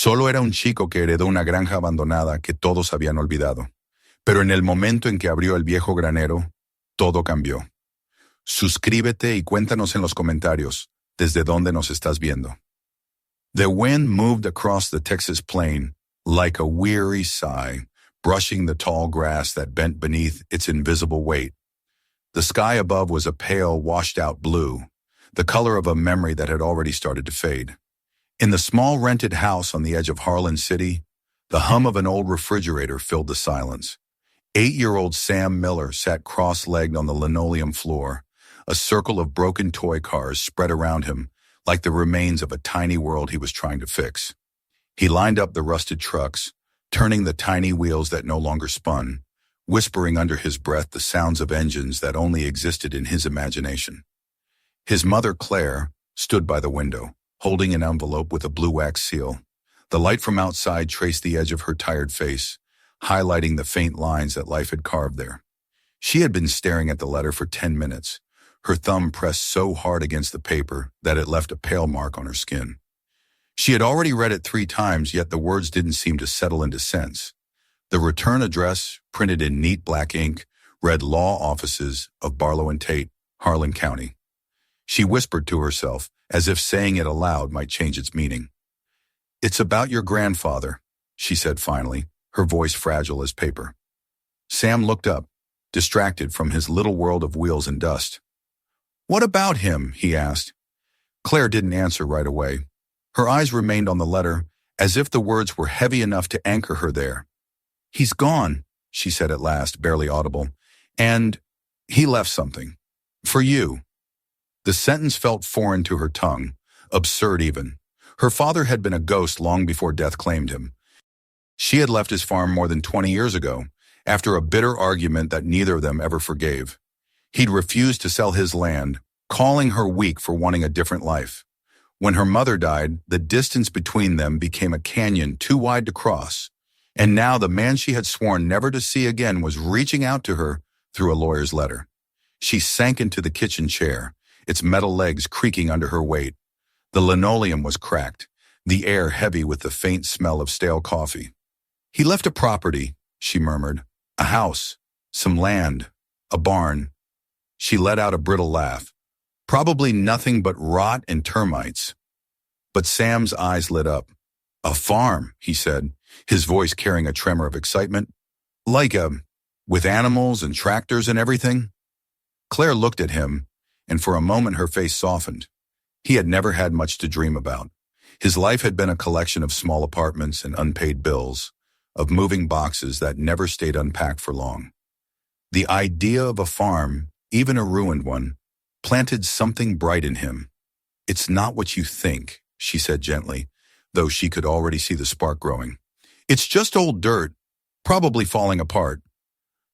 Solo era un chico que heredó una granja abandonada que todos habían olvidado. Pero en el momento en que abrió el viejo granero, todo cambió. Suscríbete y cuéntanos en los comentarios desde dónde nos estás viendo. The wind moved across the Texas plain like a weary sigh, brushing the tall grass that bent beneath its invisible weight. The sky above was a pale, washed-out blue, the color of a memory that had already started to fade. In the small rented house on the edge of Harlan City, the hum of an old refrigerator filled the silence. 8-year-old Sam Miller sat cross-legged on the linoleum floor, a circle of broken toy cars spread around him like the remains of a tiny world he was trying to fix. He lined up the rusted trucks, turning the tiny wheels that no longer spun, whispering under his breath the sounds of engines that only existed in his imagination. His mother, Claire, stood by the window, holding an envelope with a blue wax seal. The light from outside traced the edge of her tired face, highlighting the faint lines that life had carved there. She had been staring at the letter for 10 minutes, her thumb pressed so hard against the paper that it left a pale mark on her skin. She had already read it 3 times, yet the words didn't seem to settle into sense. The return address, printed in neat black ink, read Law Offices of Barlow and Tate, Harlan County. She whispered to herself, as if saying it aloud might change its meaning. "It's about your grandfather," she said finally, her voice fragile as paper. Sam looked up, distracted from his little world of wheels and dust. "What about him?" he asked. Claire didn't answer right away. Her eyes remained on the letter, as if the words were heavy enough to anchor her there. "He's gone," she said at last, barely audible. "And he left something. For you." The sentence felt foreign to her tongue, absurd even. Her father had been a ghost long before death claimed him. She had left his farm more than 20 years ago, after a bitter argument that neither of them ever forgave. He'd refused to sell his land, calling her weak for wanting a different life. When her mother died, the distance between them became a canyon too wide to cross, and now the man she had sworn never to see again was reaching out to her through a lawyer's letter. She sank into the kitchen chair, its metal legs creaking under her weight. The linoleum was cracked, the air heavy with the faint smell of stale coffee. "He left a property," she murmured. "A house, some land, a barn." She let out a brittle laugh. "Probably nothing but rot and termites." But Sam's eyes lit up. "A farm," he said, his voice carrying a tremor of excitement. With animals and tractors and everything?" Claire looked at him, and for a moment her face softened. He had never had much to dream about. His life had been a collection of small apartments and unpaid bills, of moving boxes that never stayed unpacked for long. The idea of a farm, even a ruined one, planted something bright in him. "It's not what you think," she said gently, though she could already see the spark growing. "It's just old dirt, probably falling apart."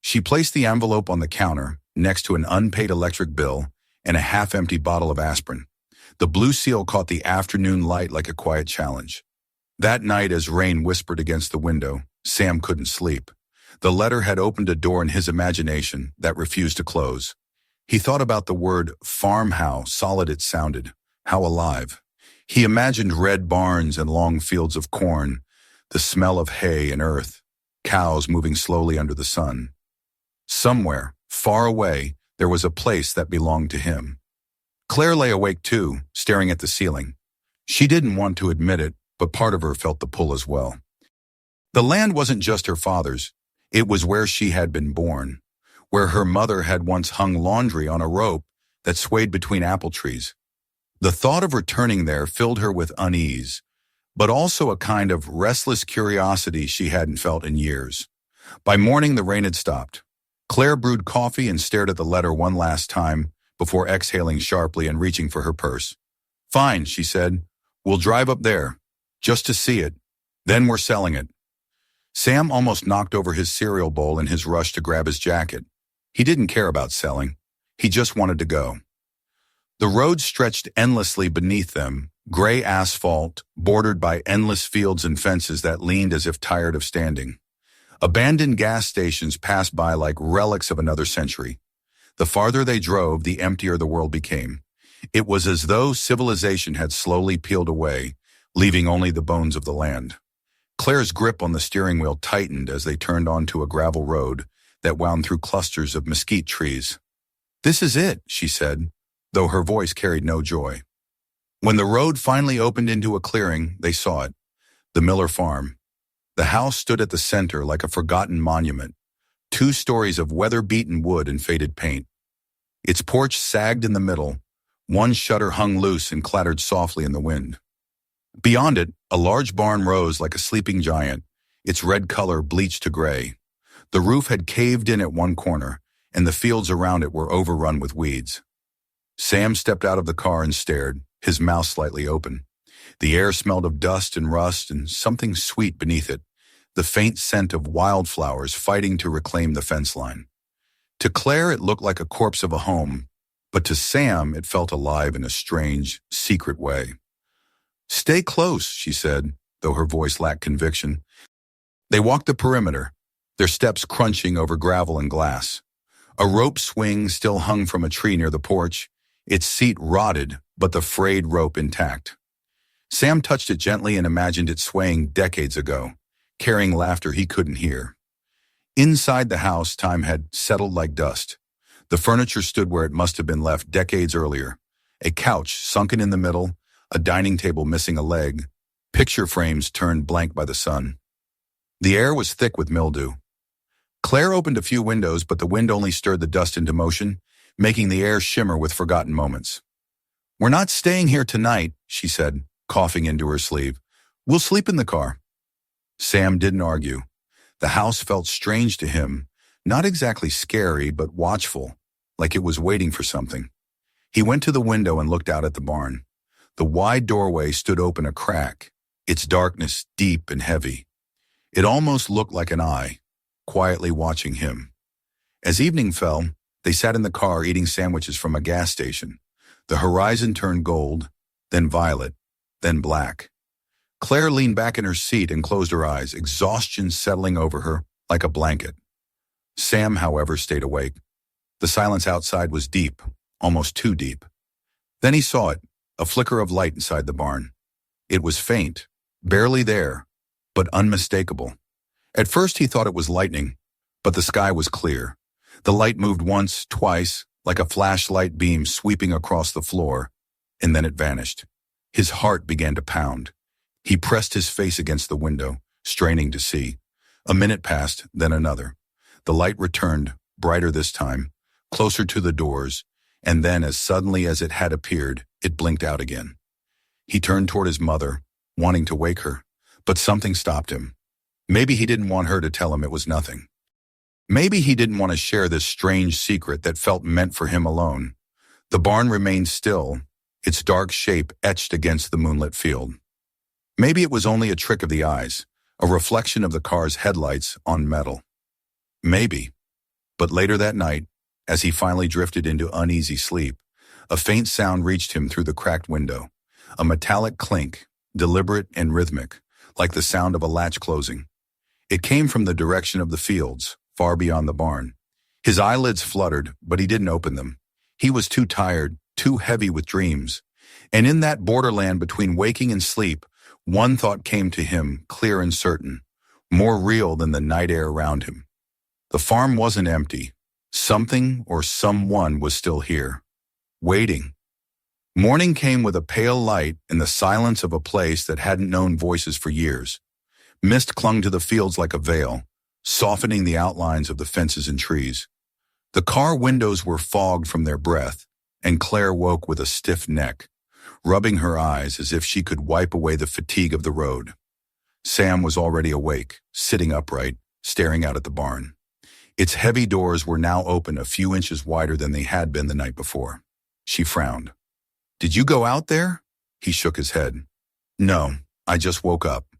She placed the envelope on the counter, next to an unpaid electric bill and a half-empty bottle of aspirin. The blue seal caught the afternoon light like a quiet challenge. That night, as rain whispered against the window, Sam couldn't sleep. The letter had opened a door in his imagination that refused to close. He thought about the word farm, how solid it sounded, how alive. He imagined red barns and long fields of corn, the smell of hay and earth, cows moving slowly under the sun. Somewhere, far away, there was a place that belonged to him. Claire lay awake too, staring at the ceiling. She didn't want to admit it, but part of her felt the pull as well. The land wasn't just her father's. It was where she had been born, where her mother had once hung laundry on a rope that swayed between apple trees. The thought of returning there filled her with unease, but also a kind of restless curiosity she hadn't felt in years. By morning, the rain had stopped. Claire brewed coffee and stared at the letter one last time before exhaling sharply and reaching for her purse. "Fine," she said. "We'll drive up there, just to see it. Then we're selling it." Sam almost knocked over his cereal bowl in his rush to grab his jacket. He didn't care about selling. He just wanted to go. The road stretched endlessly beneath them, gray asphalt, bordered by endless fields and fences that leaned as if tired of standing. Abandoned gas stations passed by like relics of another century. The farther they drove, the emptier the world became. It was as though civilization had slowly peeled away, leaving only the bones of the land. Claire's grip on the steering wheel tightened as they turned onto a gravel road that wound through clusters of mesquite trees. "This is it," she said, though her voice carried no joy. When the road finally opened into a clearing, they saw it, the Miller farm. The house stood at the center like a forgotten monument, 2 stories of weather-beaten wood and faded paint. Its porch sagged in the middle, one shutter hung loose and clattered softly in the wind. Beyond it, a large barn rose like a sleeping giant, its red color bleached to gray. The roof had caved in at one corner, and the fields around it were overrun with weeds. Sam stepped out of the car and stared, his mouth slightly open. The air smelled of dust and rust and something sweet beneath it, the faint scent of wildflowers fighting to reclaim the fence line. To Claire, it looked like a corpse of a home, but to Sam, it felt alive in a strange, secret way. "Stay close," she said, though her voice lacked conviction. They walked the perimeter, their steps crunching over gravel and glass. A rope swing still hung from a tree near the porch, its seat rotted, but the frayed rope intact. Sam touched it gently and imagined it swaying decades ago, carrying laughter he couldn't hear. Inside the house, time had settled like dust. The furniture stood where it must have been left decades earlier. A couch sunken in the middle, a dining table missing a leg, picture frames turned blank by the sun. The air was thick with mildew. Claire opened a few windows, but the wind only stirred the dust into motion, making the air shimmer with forgotten moments. "We're not staying here tonight," she said, coughing into her sleeve. "We'll sleep in the car." Sam didn't argue. The house felt strange to him, not exactly scary, but watchful, like it was waiting for something. He went to the window and looked out at the barn. The wide doorway stood open a crack, its darkness deep and heavy. It almost looked like an eye, quietly watching him. As evening fell, they sat in the car eating sandwiches from a gas station. The horizon turned gold, then violet, then black. Claire leaned back in her seat and closed her eyes, exhaustion settling over her like a blanket. Sam, however, stayed awake. The silence outside was deep, almost too deep. Then he saw it, a flicker of light inside the barn. It was faint, barely there, but unmistakable. At first he thought it was lightning, but the sky was clear. The light moved once, twice, like a flashlight beam sweeping across the floor, and then it vanished. His heart began to pound. He pressed his face against the window, straining to see. A minute passed, then another. The light returned, brighter this time, closer to the doors, and then as suddenly as it had appeared, it blinked out again. He turned toward his mother, wanting to wake her, but something stopped him. Maybe he didn't want her to tell him it was nothing. Maybe he didn't want to share this strange secret that felt meant for him alone. The barn remained still, its dark shape etched against the moonlit field. Maybe it was only a trick of the eyes, a reflection of the car's headlights on metal. Maybe. But later that night, as he finally drifted into uneasy sleep, a faint sound reached him through the cracked window, a metallic clink, deliberate and rhythmic, like the sound of a latch closing. It came from the direction of the fields, far beyond the barn. His eyelids fluttered, but he didn't open them. He was too tired, too heavy with dreams. And in that borderland between waking and sleep, one thought came to him, clear and certain, more real than the night air around him. The farm wasn't empty. Something or someone was still here, waiting. Morning came with a pale light in the silence of a place that hadn't known voices for years. Mist clung to the fields like a veil, softening the outlines of the fences and trees. The car windows were fogged from their breath, and Claire woke with a stiff neck, rubbing her eyes as if she could wipe away the fatigue of the road. Sam was already awake, sitting upright, staring out at the barn. Its heavy doors were now open a few inches wider than they had been the night before. She frowned. "Did you go out there?" He shook his head. "No, I just woke up."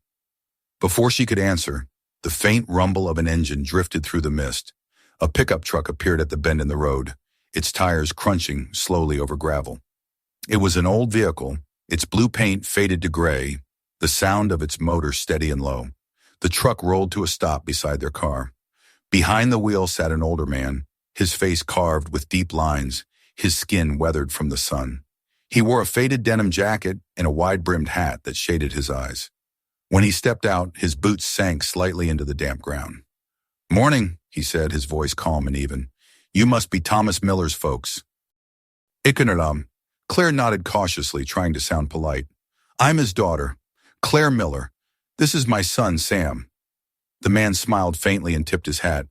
Before she could answer, the faint rumble of an engine drifted through the mist. A pickup truck appeared at the bend in the road, its tires crunching slowly over gravel. It was an old vehicle, its blue paint faded to gray, the sound of its motor steady and low. The truck rolled to a stop beside their car. Behind the wheel sat an older man, his face carved with deep lines, his skin weathered from the sun. He wore a faded denim jacket and a wide-brimmed hat that shaded his eyes. When he stepped out, his boots sank slightly into the damp ground. "Morning," he said, his voice calm and even. "You must be Thomas Miller's folks." "Ikaneram." Claire nodded cautiously, trying to sound polite. "I'm his daughter, Claire Miller. This is my son, Sam." The man smiled faintly and tipped his hat.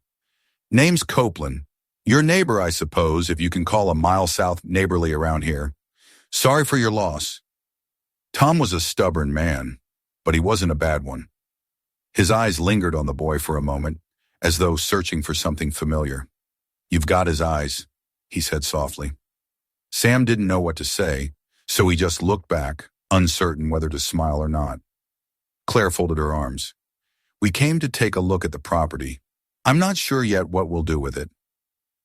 "Name's Copeland. Your neighbor, I suppose, if you can call a mile south neighborly around here. Sorry for your loss." Tom was a stubborn man, but he wasn't a bad one. His eyes lingered on the boy for a moment, as though searching for something familiar. "You've got his eyes," he said softly. Sam didn't know what to say, so he just looked back, uncertain whether to smile or not. Claire folded her arms. "We came to take a look at the property. I'm not sure yet what we'll do with it."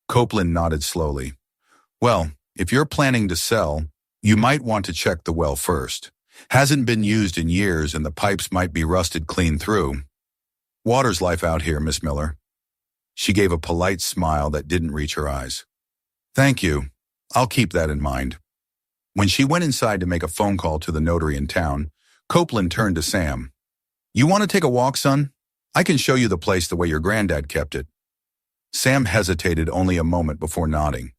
Copeland nodded slowly. "Well, if you're planning to sell, you might want to check the well first. Hasn't been used in years and the pipes might be rusted clean through. Water's life out here, Miss Miller." She gave a polite smile that didn't reach her eyes. "Thank you. I'll keep that in mind." When she went inside to make a phone call to the notary in town, Copeland turned to Sam. "You want to take a walk, son? I can show you the place the way your granddad kept it." Sam hesitated only a moment before nodding.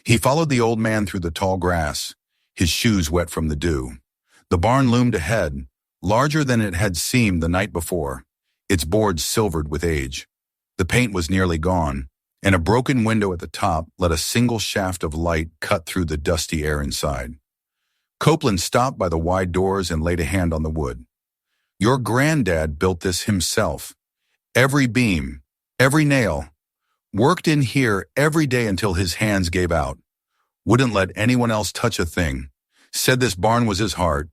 He followed the old man through the tall grass, his shoes wet from the dew. The barn loomed ahead, larger than it had seemed the night before, its boards silvered with age. The paint was nearly gone, and a broken window at the top let a single shaft of light cut through the dusty air inside. Copeland stopped by the wide doors and laid a hand on the wood. "Your granddad built this himself. Every beam, every nail. Worked in here every day until his hands gave out. Wouldn't let anyone else touch a thing. Said this barn was his heart."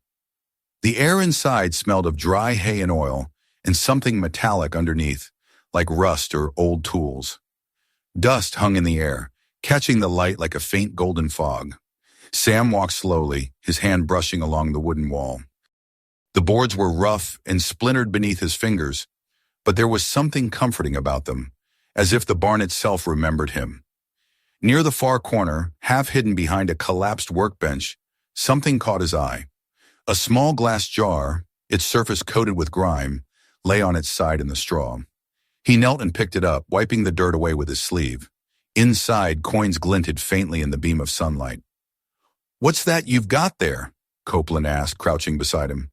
The air inside smelled of dry hay and oil, and something metallic underneath, like rust or old tools. Dust hung in the air, catching the light like a faint golden fog. Sam walked slowly, his hand brushing along the wooden wall. The boards were rough and splintered beneath his fingers, but there was something comforting about them, as if the barn itself remembered him. Near the far corner, half hidden behind a collapsed workbench, something caught his eye. A small glass jar, its surface coated with grime, lay on its side in the straw. He knelt and picked it up, wiping the dirt away with his sleeve. Inside, coins glinted faintly in the beam of sunlight. "What's that you've got there?" Copeland asked, crouching beside him.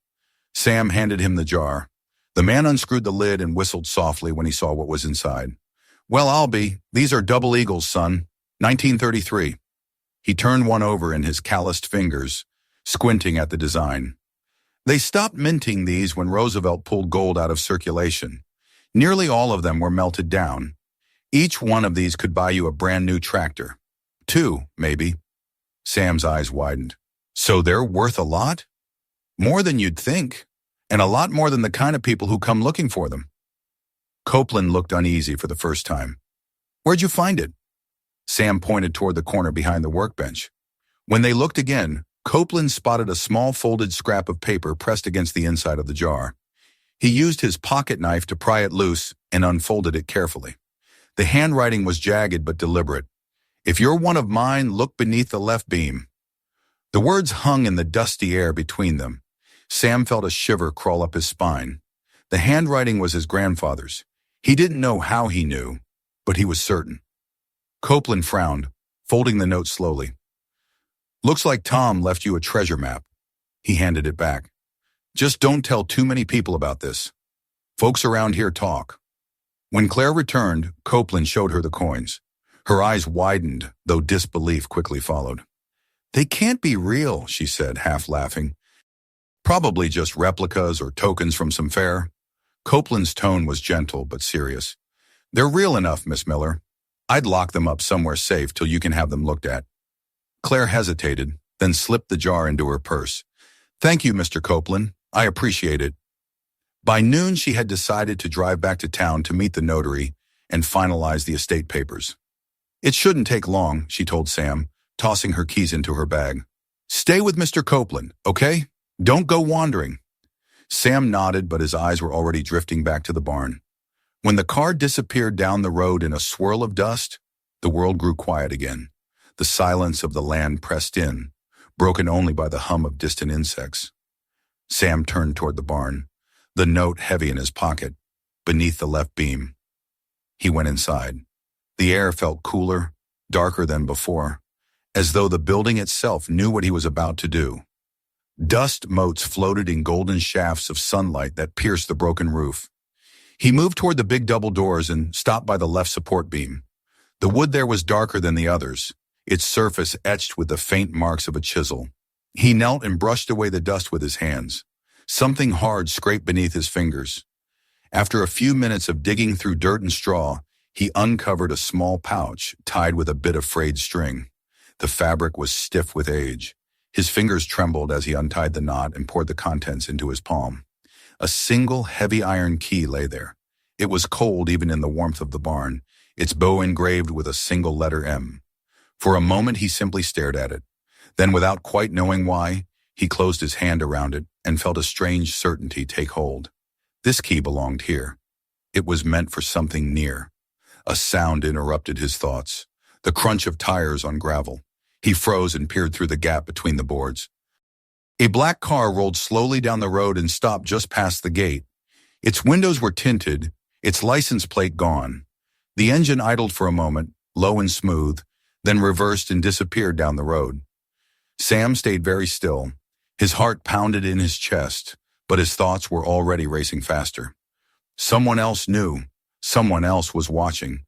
Sam handed him the jar. The man unscrewed the lid and whistled softly when he saw what was inside. "Well, I'll be. These are double eagles, son. 1933. He turned one over in his calloused fingers, squinting at the design. "They stopped minting these when Roosevelt pulled gold out of circulation. Nearly all of them were melted down. Each one of these could buy you a brand new tractor. 2, maybe." Sam's eyes widened. "So they're worth a lot?" "More than you'd think, and a lot more than the kind of people who come looking for them." Copeland looked uneasy for the first time. "Where'd you find it?" Sam pointed toward the corner behind the workbench. When they looked again, Copeland spotted a small folded scrap of paper pressed against the inside of the jar. He used his pocket knife to pry it loose and unfolded it carefully. The handwriting was jagged but deliberate. "If you're one of mine, look beneath the left beam." The words hung in the dusty air between them. Sam felt a shiver crawl up his spine. The handwriting was his grandfather's. He didn't know how he knew, but he was certain. Copeland frowned, folding the note slowly. "Looks like Tom left you a treasure map." He handed it back. "Just don't tell too many people about this. Folks around here talk." When Claire returned, Copeland showed her the coins. Her eyes widened, though disbelief quickly followed. "They can't be real," she said, half laughing. "Probably just replicas or tokens from some fair." Copeland's tone was gentle but serious. "They're real enough, Miss Miller. I'd lock them up somewhere safe till you can have them looked at." Claire hesitated, then slipped the jar into her purse. "Thank you, Mr. Copeland. I appreciate it." By noon, she had decided to drive back to town to meet the notary and finalize the estate papers. "It shouldn't take long," she told Sam, tossing her keys into her bag. "Stay with Mr. Copeland, okay? Don't go wandering." Sam nodded, but his eyes were already drifting back to the barn. When the car disappeared down the road in a swirl of dust, the world grew quiet again. The silence of the land pressed in, broken only by the hum of distant insects. Sam turned toward the barn, the note heavy in his pocket, beneath the left beam. He went inside. The air felt cooler, darker than before, as though the building itself knew what he was about to do. Dust motes floated in golden shafts of sunlight that pierced the broken roof. He moved toward the big double doors and stopped by the left support beam. The wood there was darker than the others, its surface etched with the faint marks of a chisel. He knelt and brushed away the dust with his hands. Something hard scraped beneath his fingers. After a few minutes of digging through dirt and straw, he uncovered a small pouch tied with a bit of frayed string. The fabric was stiff with age. His fingers trembled as he untied the knot and poured the contents into his palm. A single heavy iron key lay there. It was cold even in the warmth of the barn, its bow engraved with a single letter M. For a moment he simply stared at it. Then, without quite knowing why, he closed his hand around it and felt a strange certainty take hold. This key belonged here. It was meant for something near. A sound interrupted his thoughts, the crunch of tires on gravel. He froze and peered through the gap between the boards. A black car rolled slowly down the road and stopped just past the gate. Its windows were tinted, its license plate gone. The engine idled for a moment, low and smooth, then reversed and disappeared down the road. Sam stayed very still. His heart pounded in his chest, but his thoughts were already racing faster. Someone else knew. Someone else was watching.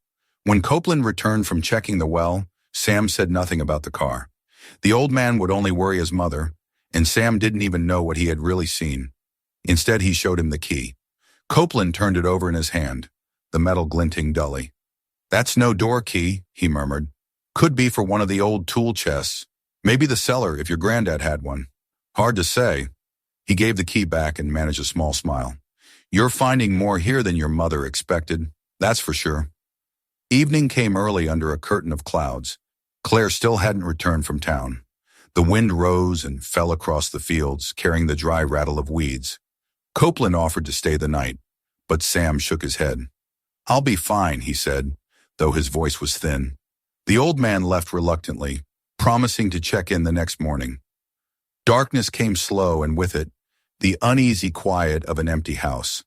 When Copeland returned from checking the well, Sam said nothing about the car. The old man would only worry his mother, and Sam didn't even know what he had really seen. Instead, he showed him the key. Copeland turned it over in his hand, the metal glinting dully. "That's no door key," he murmured. "Could be for one of the old tool chests. Maybe the cellar if your granddad had one. Hard to say." He gave the key back and managed a small smile. "You're finding more here than your mother expected, that's for sure." Evening came early under a curtain of clouds. Claire still hadn't returned from town. The wind rose and fell across the fields, carrying the dry rattle of weeds. Copeland offered to stay the night, but Sam shook his head. "I'll be fine," he said, though his voice was thin. The old man left reluctantly, promising to check in the next morning. Darkness came slow, and with it, the uneasy quiet of an empty house.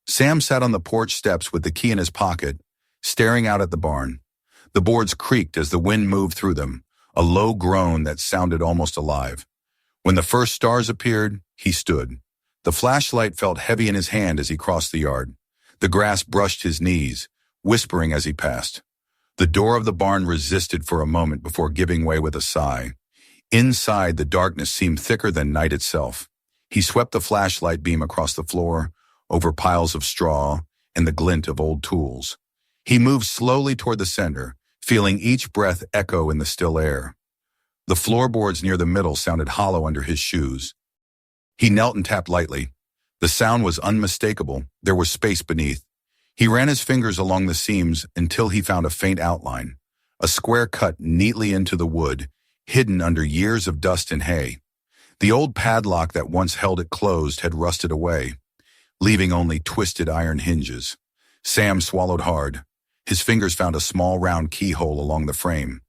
Sam sat on the porch steps with the key in his pocket, staring out at the barn. The boards creaked as the wind moved through them, a low groan that sounded almost alive. When the first stars appeared, he stood. The flashlight felt heavy in his hand as he crossed the yard. The grass brushed his knees, whispering as he passed. The door of the barn resisted for a moment before giving way with a sigh. Inside, the darkness seemed thicker than night itself. He swept the flashlight beam across the floor, over piles of straw, and the glint of old tools. He moved slowly toward the center, feeling each breath echo in the still air. The floorboards near the middle sounded hollow under his shoes. He knelt and tapped lightly. The sound was unmistakable. There was space beneath. He ran his fingers along the seams until he found a faint outline, a square cut neatly into the wood, hidden under years of dust and hay. The old padlock that once held it closed had rusted away, leaving only twisted iron hinges. Sam swallowed hard. His fingers found a small round keyhole along the frame.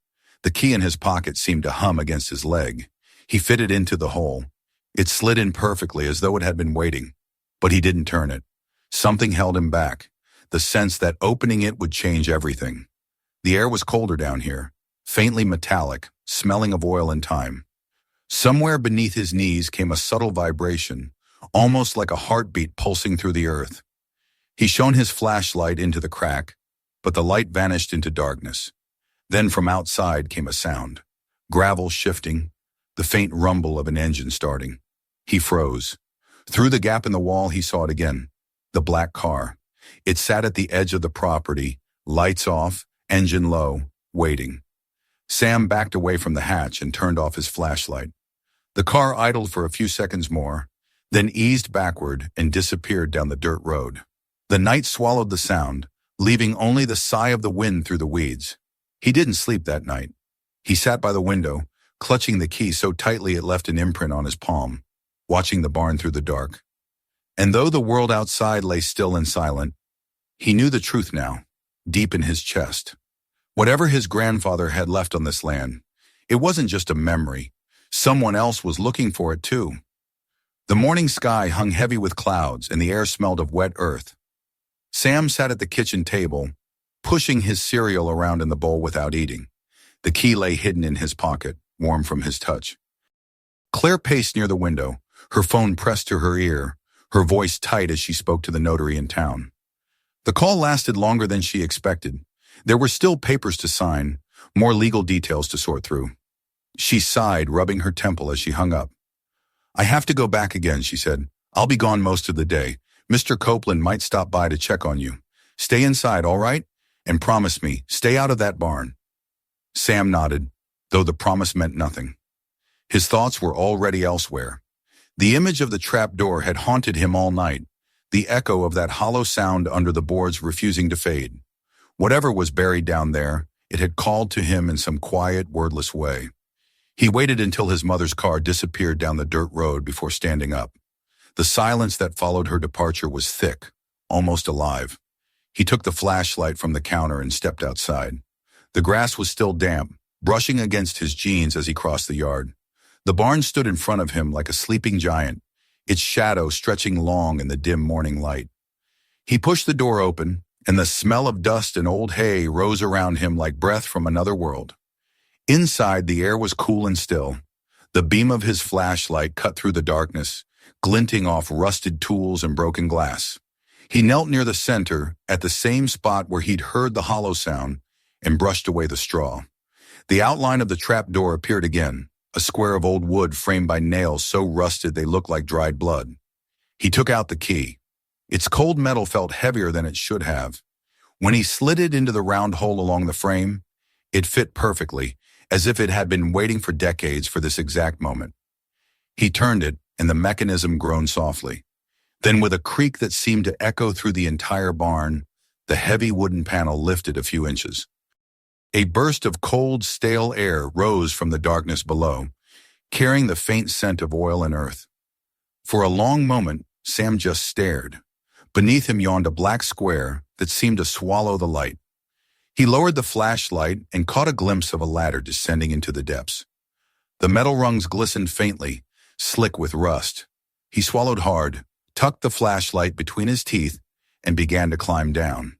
The key in his pocket seemed to hum against his leg. He fitted into the hole. It slid in perfectly as though it had been waiting, but he didn't turn it. Something held him back, the sense that opening it would change everything. The air was colder down here, faintly metallic, smelling of oil and time. Somewhere beneath his knees came a subtle vibration, almost like a heartbeat pulsing through the earth. He shone his flashlight into the crack, but the light vanished into darkness. Then from outside came a sound, gravel shifting, the faint rumble of an engine starting. He froze. Through the gap in the wall, he saw it again, the black car. It sat at the edge of the property, lights off, engine low, waiting. Sam backed away from the hatch and turned off his flashlight. The car idled for a few seconds more, then eased backward and disappeared down the dirt road. The night swallowed the sound, leaving only the sigh of the wind through the weeds. He didn't sleep that night. He sat by the window, clutching the key so tightly it left an imprint on his palm, watching the barn through the dark. And though the world outside lay still and silent, he knew the truth now, deep in his chest. Whatever his grandfather had left on this land, it wasn't just a memory. Someone else was looking for it too. The morning sky hung heavy with clouds and the air smelled of wet earth. Sam sat at the kitchen table, pushing his cereal around in the bowl without eating. The key lay hidden in his pocket, warm from his touch. Claire paced near the window, her phone pressed to her ear, her voice tight as she spoke to the notary in town. The call lasted longer than she expected. There were still papers to sign, more legal details to sort through. She sighed, rubbing her temple as she hung up. "I have to go back again," she said. "I'll be gone most of the day. Mr. Copeland might stop by to check on you. Stay inside, all right? And promise me, stay out of that barn." Sam nodded, though the promise meant nothing. His thoughts were already elsewhere. The image of the trap door had haunted him all night, the echo of that hollow sound under the boards refusing to fade. Whatever was buried down there, it had called to him in some quiet, wordless way. He waited until his mother's car disappeared down the dirt road before standing up. The silence that followed her departure was thick, almost alive. He took the flashlight from the counter and stepped outside. The grass was still damp, brushing against his jeans as he crossed the yard. The barn stood in front of him like a sleeping giant, its shadow stretching long in the dim morning light. He pushed the door open, and the smell of dust and old hay rose around him like breath from another world. Inside, the air was cool and still. The beam of his flashlight cut through the darkness, glinting off rusted tools and broken glass. He knelt near the center, at the same spot where he'd heard the hollow sound, and brushed away the straw. The outline of the trap door appeared again, a square of old wood framed by nails so rusted they looked like dried blood. He took out the key. Its cold metal felt heavier than it should have. When he slid it into the round hole along the frame, it fit perfectly, as if it had been waiting for decades for this exact moment. He turned it, and the mechanism groaned softly. Then, with a creak that seemed to echo through the entire barn, the heavy wooden panel lifted a few inches. A burst of cold, stale air rose from the darkness below, carrying the faint scent of oil and earth. For a long moment, Sam just stared. Beneath him yawned a black square that seemed to swallow the light. He lowered the flashlight and caught a glimpse of a ladder descending into the depths. The metal rungs glistened faintly, slick with rust. He swallowed hard, tucked the flashlight between his teeth, and began to climb down.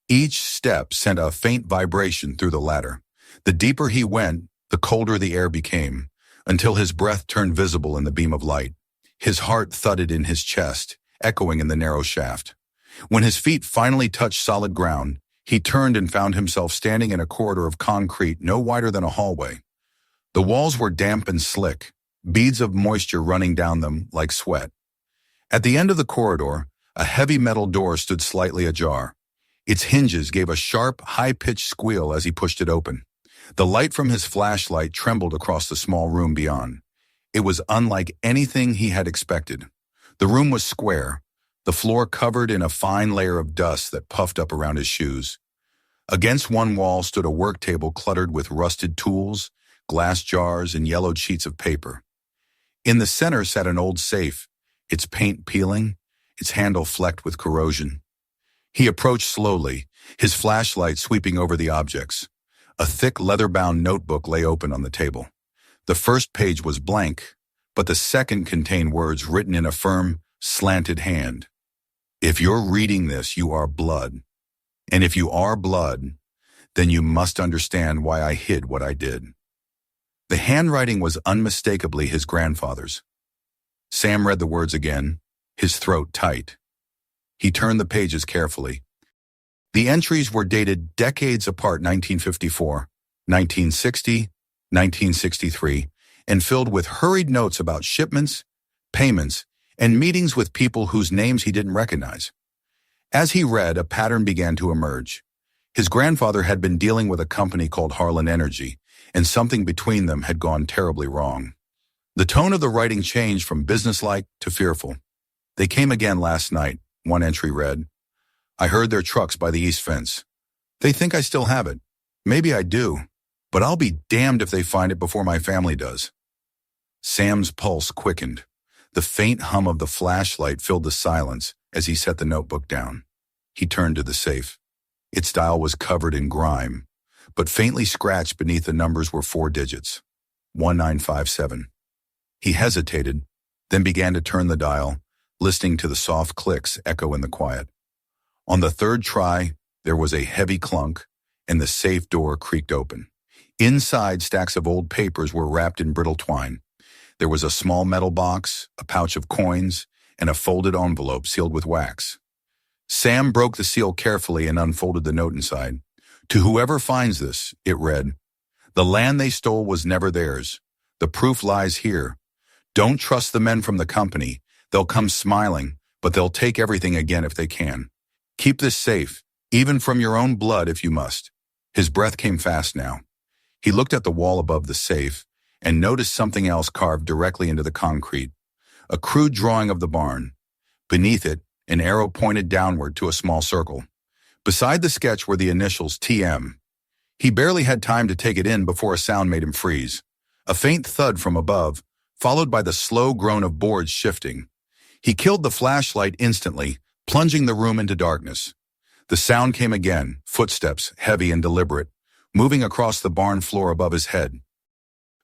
Each step sent a faint vibration through the ladder. The deeper he went, the colder the air became, until his breath turned visible in the beam of light. His heart thudded in his chest, echoing in the narrow shaft. When his feet finally touched solid ground, he turned and found himself standing in a corridor of concrete no wider than a hallway. The walls were damp and slick, beads of moisture running down them like sweat. At the end of the corridor, a heavy metal door stood slightly ajar. Its hinges gave a sharp, high-pitched squeal as he pushed it open. The light from his flashlight trembled across the small room beyond. It was unlike anything he had expected. The room was square, the floor covered in a fine layer of dust that puffed up around his shoes. Against one wall stood a work table cluttered with rusted tools, glass jars, and yellowed sheets of paper. In the center sat an old safe, its paint peeling, its handle flecked with corrosion. He approached slowly, his flashlight sweeping over the objects. A thick leather-bound notebook lay open on the table. The first page was blank, but the second contained words written in a firm, slanted hand. "If you're reading this, you are blood. And if you are blood, then you must understand why I hid what I did." The handwriting was unmistakably his grandfather's. Sam read the words again, his throat tight. He turned the pages carefully. The entries were dated decades apart, 1954, 1960, 1963, and filled with hurried notes about shipments, payments, and meetings with people whose names he didn't recognize. As he read, a pattern began to emerge. His grandfather had been dealing with a company called Harlan Energy, and something between them had gone terribly wrong. The tone of the writing changed from businesslike to fearful. "They came again last night," one entry read. "I heard their trucks by the east fence. They think I still have it. Maybe I do, but I'll be damned if they find it before my family does." Sam's pulse quickened. The faint hum of the flashlight filled the silence as he set the notebook down. He turned to the safe. Its dial was covered in grime, but faintly scratched beneath the numbers were 4 digits. 1957. He hesitated, then began to turn the dial, listening to the soft clicks echo in the quiet. On the third try, there was a heavy clunk, and the safe door creaked open. Inside, stacks of old papers were wrapped in brittle twine. There was a small metal box, a pouch of coins, and a folded envelope sealed with wax. Sam broke the seal carefully and unfolded the note inside. To whoever finds this, it read, "The land they stole was never theirs. The proof lies here. Don't trust the men from the company. They'll come smiling, but they'll take everything again if they can. Keep this safe, even from your own blood if you must." His breath came fast now. He looked at the wall above the safe and noticed something else carved directly into the concrete, a crude drawing of the barn. Beneath it, an arrow pointed downward to a small circle. Beside the sketch were the initials TM. He barely had time to take it in before a sound made him freeze. A faint thud from above, followed by the slow groan of boards shifting. He killed the flashlight instantly, plunging the room into darkness. The sound came again, footsteps, heavy and deliberate, moving across the barn floor above his head.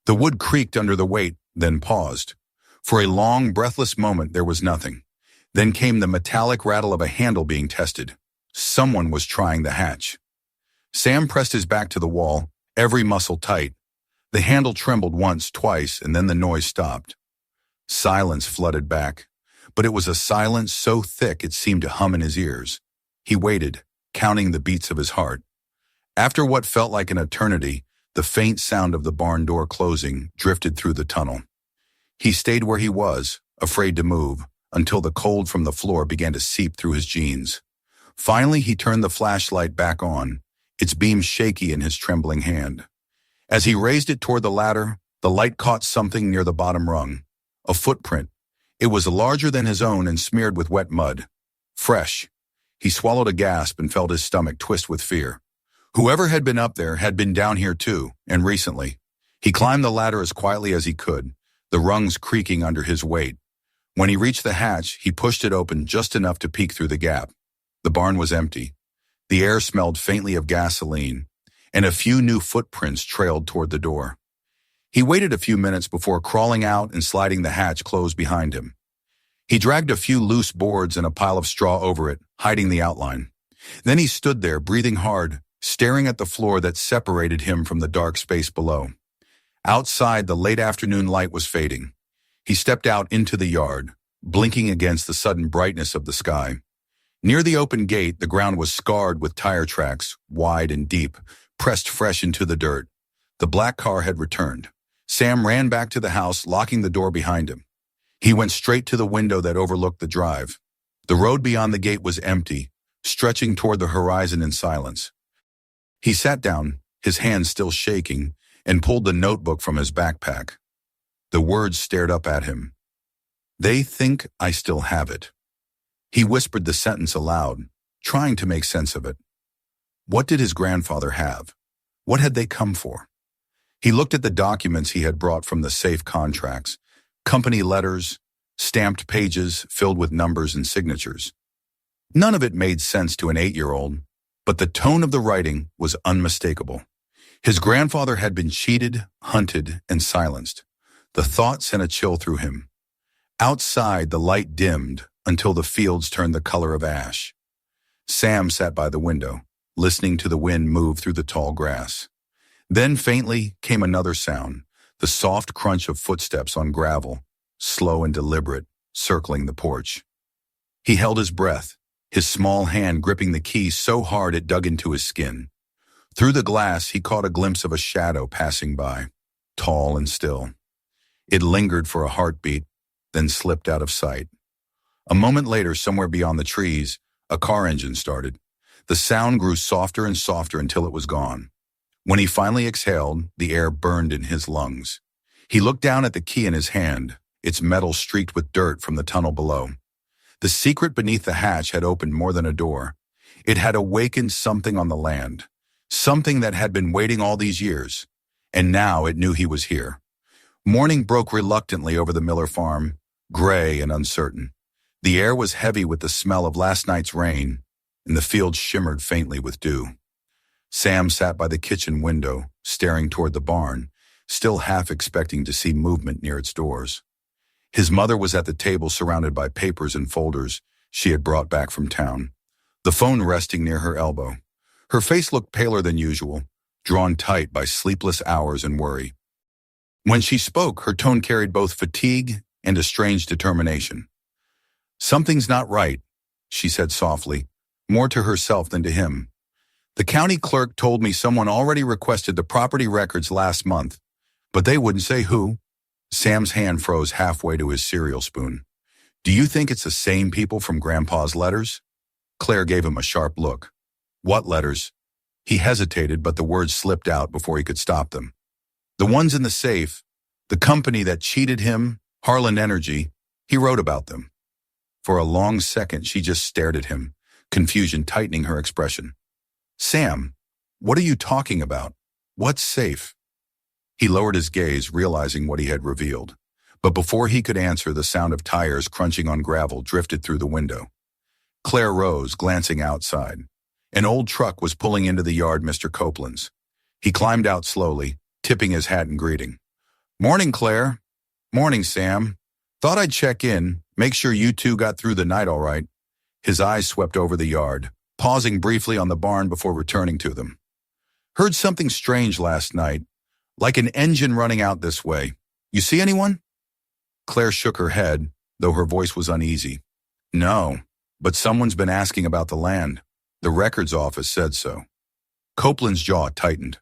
The wood creaked under the weight, then paused. For a long, breathless moment, there was nothing. Then came the metallic rattle of a handle being tested. Someone was trying the hatch. Sam pressed his back to the wall, every muscle tight. The handle trembled once, twice, and then the noise stopped. Silence flooded back, but it was a silence so thick it seemed to hum in his ears. He waited, counting the beats of his heart. After what felt like an eternity, the faint sound of the barn door closing drifted through the tunnel. He stayed where he was, afraid to move, until the cold from the floor began to seep through his jeans. Finally, he turned the flashlight back on, its beam shaky in his trembling hand. As he raised it toward the ladder, the light caught something near the bottom rung. A footprint. It was larger than his own and smeared with wet mud. Fresh. He swallowed a gasp and felt his stomach twist with fear. Whoever had been up there had been down here too, and recently. He climbed the ladder as quietly as he could, the rungs creaking under his weight. When he reached the hatch, he pushed it open just enough to peek through the gap. The barn was empty. The air smelled faintly of gasoline, and a few new footprints trailed toward the door. He waited a few minutes before crawling out and sliding the hatch closed behind him. He dragged a few loose boards and a pile of straw over it, hiding the outline. Then he stood there, breathing hard, staring at the floor that separated him from the dark space below. Outside, the late afternoon light was fading. He stepped out into the yard, blinking against the sudden brightness of the sky. Near the open gate, the ground was scarred with tire tracks, wide and deep, pressed fresh into the dirt. The black car had returned. Sam ran back to the house, locking the door behind him. He went straight to the window that overlooked the drive. The road beyond the gate was empty, stretching toward the horizon in silence. He sat down, his hands still shaking, and pulled the notebook from his backpack. The words stared up at him. "They think I still have it." He whispered the sentence aloud, trying to make sense of it. What did his grandfather have? What had they come for? He looked at the documents he had brought from the safe contracts, company letters, stamped pages filled with numbers and signatures. None of it made sense to an 8-year-old, but the tone of the writing was unmistakable. His grandfather had been cheated, hunted, and silenced. The thought sent a chill through him. Outside, the light dimmed until the fields turned the color of ash. Sam sat by the window, listening to the wind move through the tall grass. Then faintly came another sound, the soft crunch of footsteps on gravel, slow and deliberate, circling the porch. He held his breath, his small hand gripping the key so hard it dug into his skin. Through the glass, he caught a glimpse of a shadow passing by, tall and still. It lingered for a heartbeat, then slipped out of sight. A moment later, somewhere beyond the trees, a car engine started. The sound grew softer and softer until it was gone. When he finally exhaled, the air burned in his lungs. He looked down at the key in his hand, its metal streaked with dirt from the tunnel below. The secret beneath the hatch had opened more than a door. It had awakened something on the land, something that had been waiting all these years, and now it knew he was here. Morning broke reluctantly over the Miller farm, gray and uncertain. The air was heavy with the smell of last night's rain, and the fields shimmered faintly with dew. Sam sat by the kitchen window, staring toward the barn, still half expecting to see movement near its doors. His mother was at the table surrounded by papers and folders she had brought back from town, the phone resting near her elbow. Her face looked paler than usual, drawn tight by sleepless hours and worry. When she spoke, her tone carried both fatigue and a strange determination. "Something's not right," she said softly, more to herself than to him. "The county clerk told me someone already requested the property records last month, but they wouldn't say who." Sam's hand froze halfway to his cereal spoon. "Do you think it's the same people from Grandpa's letters?" Claire gave him a sharp look. "What letters?" He hesitated, but the words slipped out before he could stop them. "The ones in the safe, the company that cheated him, Harlan Energy, he wrote about them." For a long second, she just stared at him, confusion tightening her expression. "Sam, what are you talking about? What's safe?" He lowered his gaze, realizing what he had revealed. But before he could answer, the sound of tires crunching on gravel drifted through the window. Claire rose, glancing outside. An old truck was pulling into the yard Mr. Copeland's. He climbed out slowly, tipping his hat in greeting. "Morning, Claire." "Morning, Sam. Thought I'd check in, make sure you two got through the night all right." His eyes swept over the yard, pausing briefly on the barn before returning to them. "Heard something strange last night, like an engine running out this way. You see anyone?" Claire shook her head, though her voice was uneasy. "No, but someone's been asking about the land. The records office said so." Copeland's jaw tightened.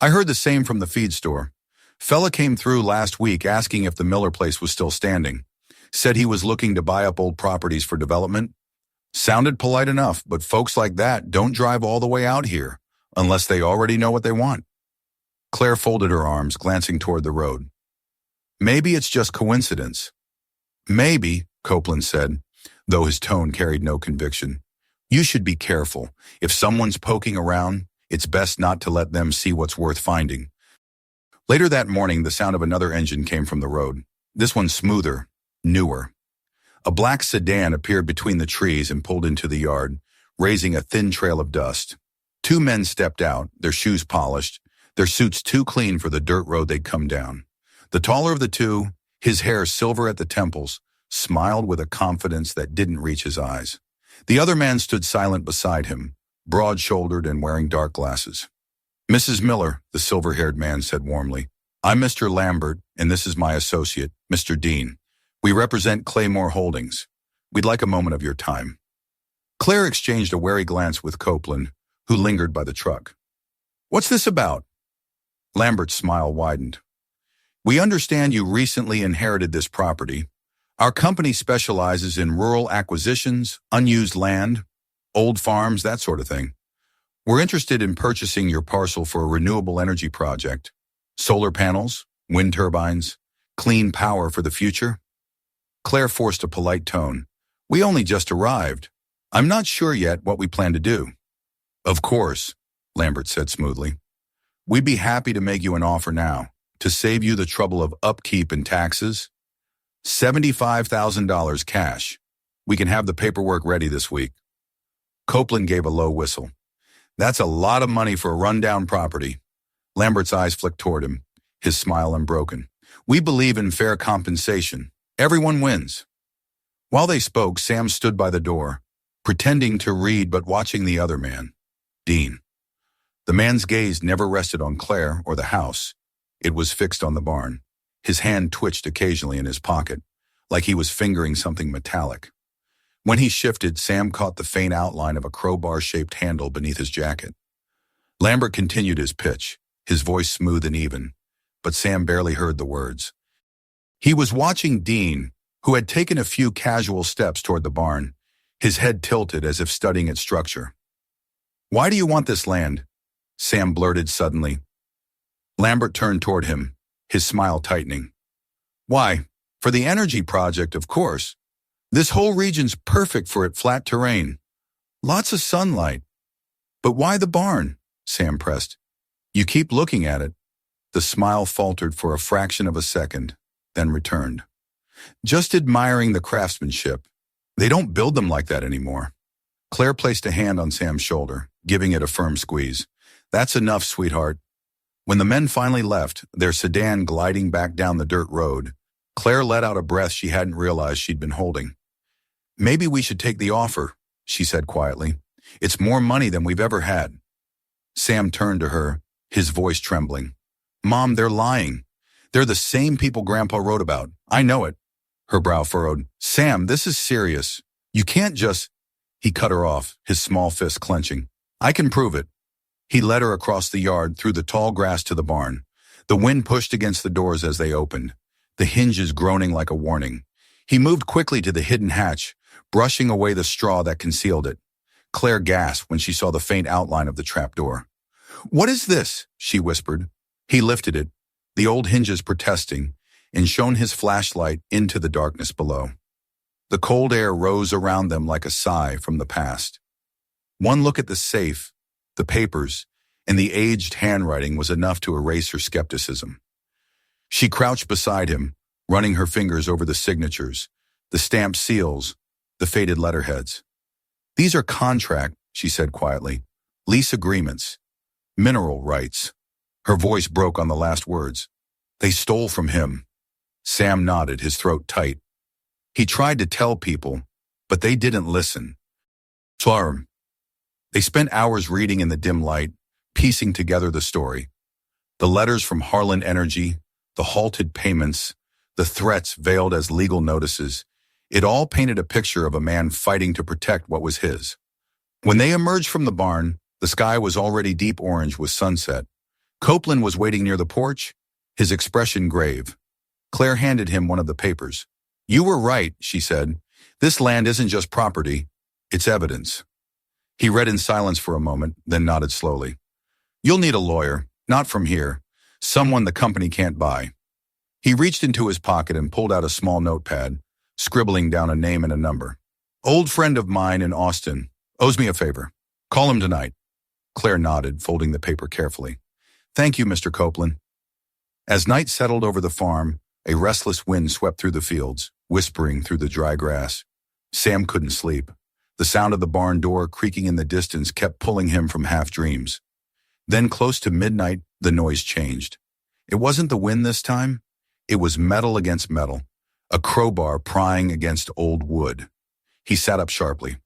"I heard the same from the feed store. Fella came through last week asking if the Miller place was still standing. Said he was looking to buy up old properties for development. Sounded polite enough, but folks like that don't drive all the way out here, unless they already know what they want." Claire folded her arms, glancing toward the road. "Maybe it's just coincidence." "Maybe," Copeland said, though his tone carried no conviction. "You should be careful. If someone's poking around, it's best not to let them see what's worth finding." Later that morning, the sound of another engine came from the road. This one smoother, newer. A black sedan appeared between the trees and pulled into the yard, raising a thin trail of dust. Two men stepped out, their shoes polished, their suits too clean for the dirt road they'd come down. The taller of the two, his hair silver at the temples, smiled with a confidence that didn't reach his eyes. The other man stood silent beside him, broad-shouldered and wearing dark glasses. "Mrs. Miller," the silver-haired man said warmly. "I'm Mr. Lambert, and this is my associate, Mr. Dean. We represent Claymore Holdings. We'd like a moment of your time." Claire exchanged a wary glance with Copeland, who lingered by the truck. "What's this about?" Lambert's smile widened. "We understand you recently inherited this property. Our company specializes in rural acquisitions, unused land, old farms, that sort of thing. We're interested in purchasing your parcel for a renewable energy project. Solar panels, wind turbines, clean power for the future." Claire forced a polite tone. "We only just arrived. I'm not sure yet what we plan to do." "Of course," Lambert said smoothly. "We'd be happy to make you an offer now, to save you the trouble of upkeep and taxes. $75,000 cash. We can have the paperwork ready this week." Copeland gave a low whistle. "That's a lot of money for a rundown property." Lambert's eyes flicked toward him, his smile unbroken. "We believe in fair compensation. Everyone wins." While they spoke, Sam stood by the door, pretending to read but watching the other man, Dean. The man's gaze never rested on Claire or the house. It was fixed on the barn. His hand twitched occasionally in his pocket, like he was fingering something metallic. When he shifted, Sam caught the faint outline of a crowbar-shaped handle beneath his jacket. Lambert continued his pitch, his voice smooth and even, but Sam barely heard the words. He was watching Dean, who had taken a few casual steps toward the barn, his head tilted as if studying its structure. "Why do you want this land?" Sam blurted suddenly. Lambert turned toward him, his smile tightening. "Why, for the energy project, of course. This whole region's perfect for it, flat terrain. Lots of sunlight. But why the barn?" Sam pressed. "You keep looking at it." The smile faltered for a fraction of a second, then returned. "Just admiring the craftsmanship. They don't build them like that anymore." Claire placed a hand on Sam's shoulder, giving it a firm squeeze. "That's enough, sweetheart. When the men finally left, their sedan gliding back down the dirt road, Claire let out a breath she hadn't realized she'd been holding. "Maybe we should take the offer," she said quietly. "It's more money than we've ever had." Sam turned to her, his voice trembling. "Mom, they're lying. They're the same people Grandpa wrote about. I know it." Her brow furrowed. "Sam, this is serious. You can't just—" He cut her off, his small fist clenching. "I can prove it." He led her across the yard, through the tall grass to the barn. The wind pushed against the doors as they opened, the hinges groaning like a warning. He moved quickly to the hidden hatch, brushing away the straw that concealed it. Claire gasped when she saw the faint outline of the trapdoor. "What is this?" she whispered. He lifted it, the old hinges protesting, and shone his flashlight into the darkness below. The cold air rose around them like a sigh from the past. One look at the safe, the papers, and the aged handwriting was enough to erase her skepticism. She crouched beside him, running her fingers over the signatures, the stamped seals, the faded letterheads. "These are contract," she said quietly. "Lease agreements. Mineral rights." Her voice broke on the last words. "They stole from him." Sam nodded, his throat tight. He tried to tell people, but they didn't listen. Farm. They spent hours reading in the dim light, piecing together the story. The letters from Harlan Energy, the halted payments, the threats veiled as legal notices, it all painted a picture of a man fighting to protect what was his. When they emerged from the barn, the sky was already deep orange with sunset. Copeland was waiting near the porch, his expression grave. Claire handed him one of the papers. "You were right," she said. "This land isn't just property, it's evidence." He read in silence for a moment, then nodded slowly. "You'll need a lawyer, not from here. Someone the company can't buy." He reached into his pocket and pulled out a small notepad, scribbling down a name and a number. "Old friend of mine in Austin. Owes me a favor. Call him tonight." Claire nodded, folding the paper carefully. "Thank you, Mr. Copeland." As night settled over the farm, a restless wind swept through the fields, whispering through the dry grass. Sam couldn't sleep. The sound of the barn door creaking in the distance kept pulling him from half-dreams. Then, close to midnight, the noise changed. It wasn't the wind this time. It was metal against metal, a crowbar prying against old wood. He sat up sharply.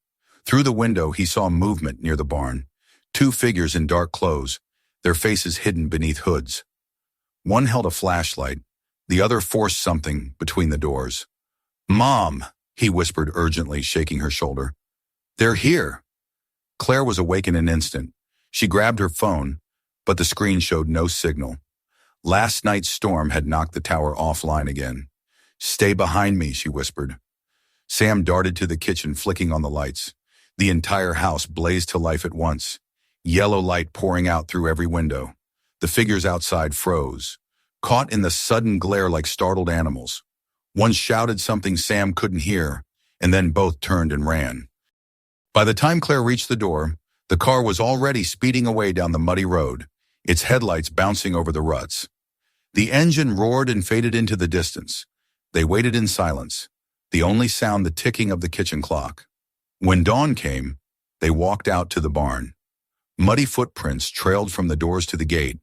Through the window, he saw movement near the barn. Two figures in dark clothes, their faces hidden beneath hoods. One held a flashlight. The other forced something between the doors. "Mom," he whispered urgently, shaking her shoulder. "They're here." Claire was awake in an instant. She grabbed her phone, but the screen showed no signal. Last night's storm had knocked the tower offline again. "Stay behind me," she whispered. Sam darted to the kitchen, flicking on the lights. The entire house blazed to life at once, yellow light pouring out through every window. The figures outside froze, caught in the sudden glare like startled animals. One shouted something Sam couldn't hear, and then both turned and ran. By the time Claire reached the door, the car was already speeding away down the muddy road, its headlights bouncing over the ruts. The engine roared and faded into the distance. They waited in silence, the only sound the ticking of the kitchen clock. When dawn came, they walked out to the barn. Muddy footprints trailed from the doors to the gate.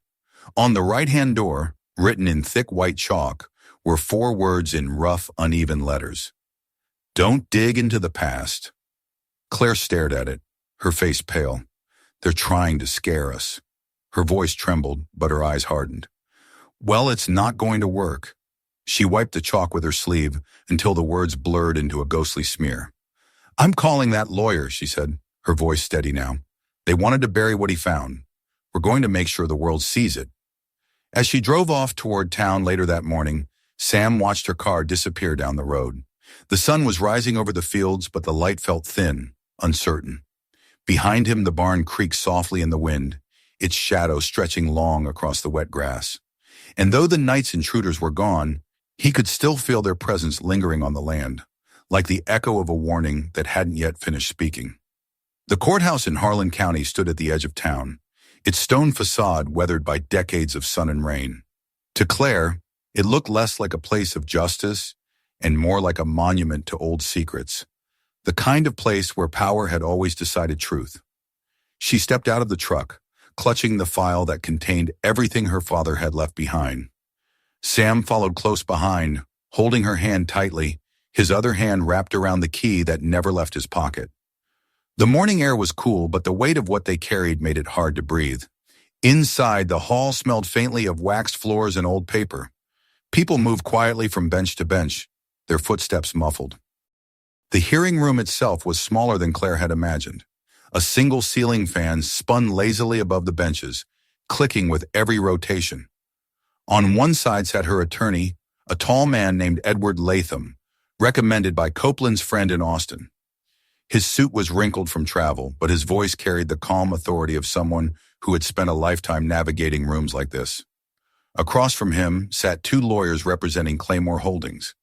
On the right-hand door, written in thick white chalk, were 4 words in rough, uneven letters. "Don't dig into the past." Claire stared at it, her face pale. "They're trying to scare us." Her voice trembled, but her eyes hardened. "Well, it's not going to work." She wiped the chalk with her sleeve until the words blurred into a ghostly smear. "I'm calling that lawyer," she said, her voice steady now. "They wanted to bury what he found. We're going to make sure the world sees it." As she drove off toward town later that morning, Sam watched her car disappear down the road. The sun was rising over the fields, but the light felt thin, uncertain. Behind him, the barn creaked softly in the wind, its shadow stretching long across the wet grass. And though the night's intruders were gone, he could still feel their presence lingering on the land, like the echo of a warning that hadn't yet finished speaking. The courthouse in Harlan County stood at the edge of town, its stone facade weathered by decades of sun and rain. To Claire, it looked less like a place of justice and more like a monument to old secrets, the kind of place where power had always decided truth. She stepped out of the truck, clutching the file that contained everything her father had left behind. Sam followed close behind, holding her hand tightly, his other hand wrapped around the key that never left his pocket. The morning air was cool, but the weight of what they carried made it hard to breathe. Inside, the hall smelled faintly of waxed floors and old paper. People moved quietly from bench to bench, their footsteps muffled. The hearing room itself was smaller than Claire had imagined. A single ceiling fan spun lazily above the benches, clicking with every rotation. On one side sat her attorney, a tall man named Edward Latham, recommended by Copeland's friend in Austin. His suit was wrinkled from travel, but his voice carried the calm authority of someone who had spent a lifetime navigating rooms like this. Across from him sat two lawyers representing Claymore Holdings.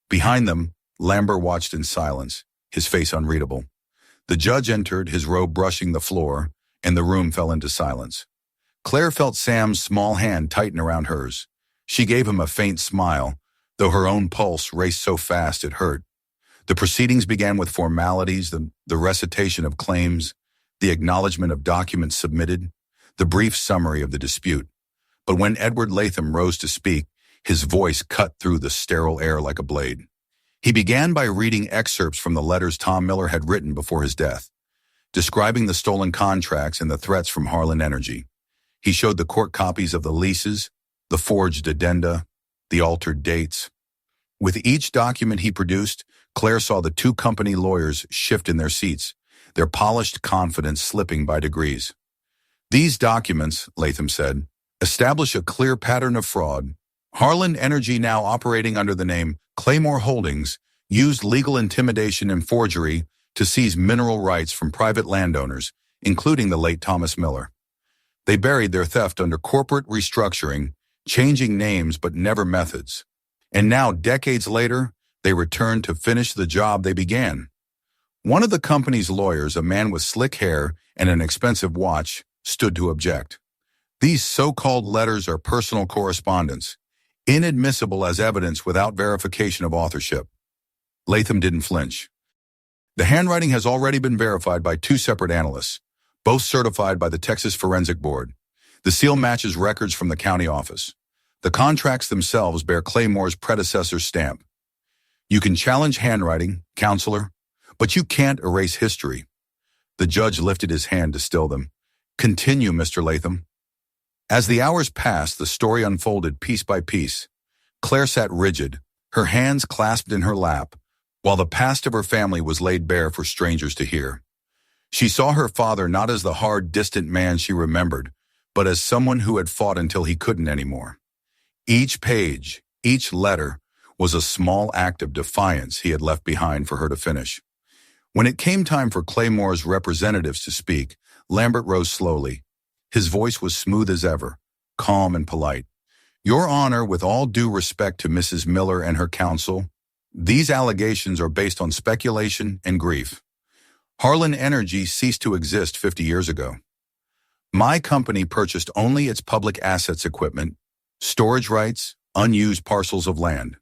Behind them, Lambert watched in silence, his face unreadable. The judge entered, his robe brushing the floor, and the room fell into silence. Claire felt Sam's small hand tighten around hers. She gave him a faint smile, though her own pulse raced so fast it hurt. The proceedings began with formalities, the recitation of claims, the acknowledgement of documents submitted, the brief summary of the dispute. But when Edward Latham rose to speak, his voice cut through the sterile air like a blade. He began by reading excerpts from the letters Tom Miller had written before his death, describing the stolen contracts and the threats from Harlan Energy. He showed the court copies of the leases, the forged addenda, the altered dates. With each document he produced, Claire saw the two company lawyers shift in their seats, their polished confidence slipping by degrees. These documents, Latham said, establish a clear pattern of fraud. Harlan Energy, now operating under the name Claymore Holdings, used legal intimidation and forgery to seize mineral rights from private landowners, including the late Thomas Miller. They buried their theft under corporate restructuring, changing names but never methods. And now, decades later, they returned to finish the job they began. One of the company's lawyers, a man with slick hair and an expensive watch, stood to object. These so-called letters are personal correspondence, inadmissible as evidence without verification of authorship. Latham didn't flinch. The handwriting has already been verified by two separate analysts, both certified by the Texas Forensic Board. The seal matches records from the county office. The contracts themselves bear Claymore's predecessor's stamp. You can challenge handwriting, counselor, but you can't erase history. The judge lifted his hand to still them. Continue, Mr. Latham. As the hours passed, the story unfolded piece by piece. Claire sat rigid, her hands clasped in her lap, while the past of her family was laid bare for strangers to hear. She saw her father not as the hard, distant man she remembered, but as someone who had fought until he couldn't anymore. Each page, each letter, was a small act of defiance he had left behind for her to finish. When it came time for Claymore's representatives to speak, Lambert rose slowly. His voice was smooth as ever, calm and polite. Your Honor, with all due respect to Mrs. Miller and her counsel, these allegations are based on speculation and grief. Harlan Energy ceased to exist 50 years ago. My company purchased only its public assets equipment, storage rights, unused parcels of land.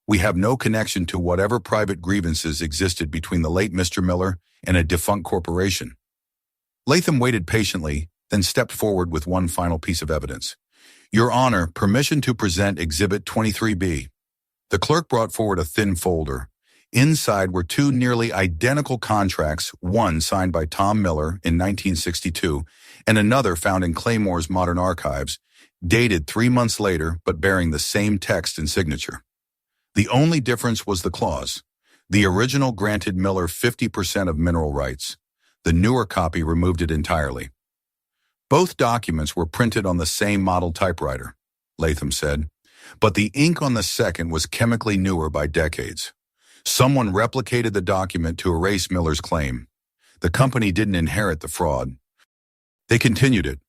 We have no connection to whatever private grievances existed between the late Mr. Miller and a defunct corporation. Latham waited patiently, then stepped forward with one final piece of evidence. Your Honor, permission to present Exhibit 23B. The clerk brought forward a thin folder. Inside were two nearly identical contracts, one signed by Tom Miller in 1962 and another found in Claymore's modern archives, dated 3 months later but bearing the same text and signature. The only difference was the clause. The original granted Miller 50% of mineral rights. The newer copy removed it entirely. Both documents were printed on the same model typewriter, Latham said, but the ink on the second was chemically newer by decades. Someone replicated the document to erase Miller's claim. The company didn't inherit the fraud. They continued it.